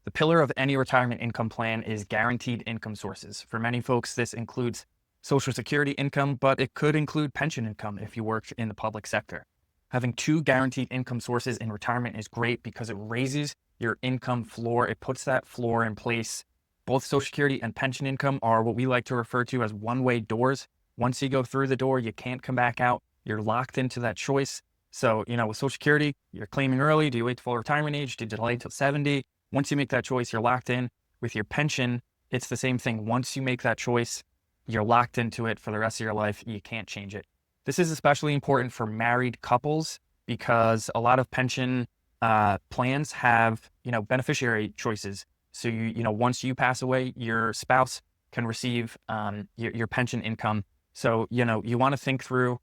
The pillar of any retirement income plan is guaranteed income sources. For many folks, this includes Social Security income, but it could include pension income if you work in the public sector. Having two guaranteed income sources in retirement is great because it raises your income floor. It puts that floor in place. Both Social Security and pension income are what we like to refer to as one-way doors. Once you go through the door, you can't come back out. You're locked into that choice. So, with Social Security, you're claiming early. Do you wait till full retirement age? Do you delay till 70? Once you make that choice, you're locked in. With your pension, it's the same thing. Once you make that choice, you're locked into it for the rest of your life. You can't change it. This is especially important for married couples because a lot of pension plans have, beneficiary choices. So, once you pass away, your spouse can receive your pension income. So, you want to think through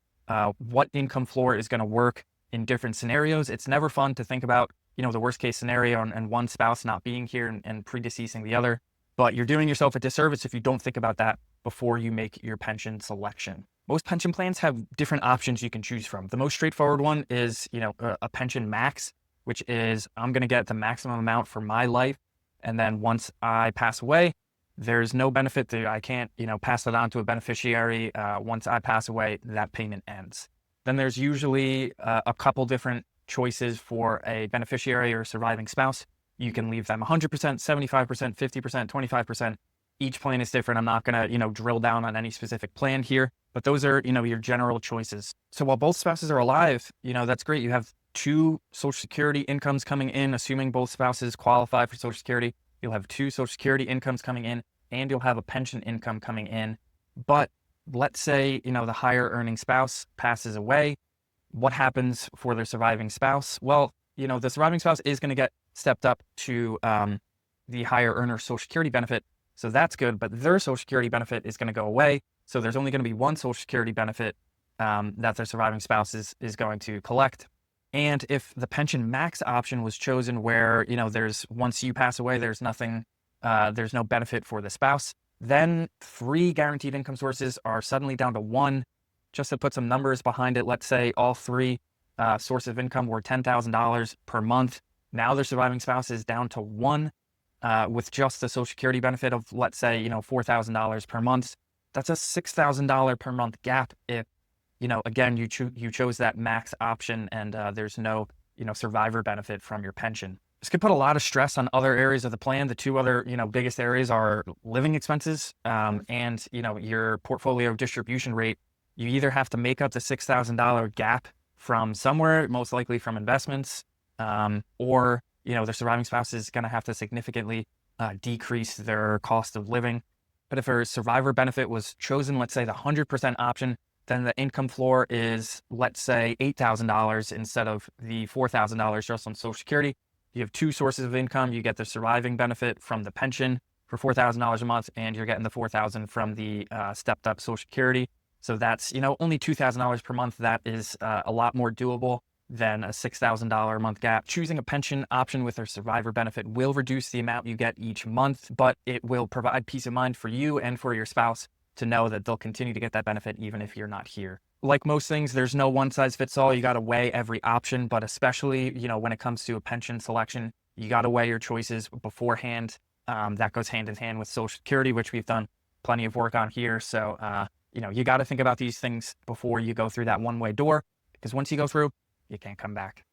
what income floor is going to work in different scenarios. It's never fun to think about, the worst case scenario and one spouse not being here and predeceasing the other. But you're doing yourself a disservice if you don't think about that before you make your pension selection. Most pension plans have different options you can choose from. The most straightforward one is, a pension max, which is I'm going to get the maximum amount for my life. And then once I pass away, there's no benefit that I can't, pass it on to a beneficiary. Once I pass away, that payment ends. Then there's usually a couple different choices for a beneficiary or surviving spouse. You can leave them 100%, 75%, 50%, 25%. Each plan is different. I'm not going to, drill down on any specific plan here, but those are, your general choices. So while both spouses are alive, that's great. You have two Social Security incomes coming in, assuming both spouses qualify for Social Security. You'll have two Social Security incomes coming in, and you'll have a pension income coming in. But let's say, the higher earning spouse passes away. What happens for their surviving spouse? Well, the surviving spouse is going to get stepped up to the higher earner Social Security benefit. So that's good, but their Social Security benefit is going to go away. So there's only going to be one Social Security benefit that their surviving spouse is going to collect. And if the pension max option was chosen where, there's once you pass away, there's nothing, there's no benefit for the spouse, then three guaranteed income sources are suddenly down to one. Just to put some numbers behind it, let's say all three sources of income were $10,000 per month. Now their surviving spouse is down to one with just the Social Security benefit of, let's say, $4,000 per month. That's a $6,000 per month gap if, again, you chose that max option and there's no, survivor benefit from your pension. This could put a lot of stress on other areas of the plan. The two other, biggest areas are living expenses and, your portfolio distribution rate. You either have to make up the $6,000 gap from somewhere, most likely from investments, or, the surviving spouse is going to have to significantly decrease their cost of living. But if a survivor benefit was chosen, let's say the 100% option, then the income floor is, let's say, $8,000 instead of the $4,000 just on Social Security. You have two sources of income. You get the surviving benefit from the pension for $4,000 a month, and you're getting the $4,000 from the stepped up Social Security. So that's, only $2,000 per month. That is a lot more doable than a $6,000 a month gap. Choosing a pension option with a survivor benefit will reduce the amount you get each month, but it will provide peace of mind for you and for your spouse to know that they'll continue to get that benefit even if you're not here. Like most things, there's no one size fits all. You got to weigh every option, but especially, when it comes to a pension selection, you got to weigh your choices beforehand. That goes hand in hand with Social Security, which we've done plenty of work on here. So, you got to think about these things before you go through that one-way door, because once you go through, you can't come back.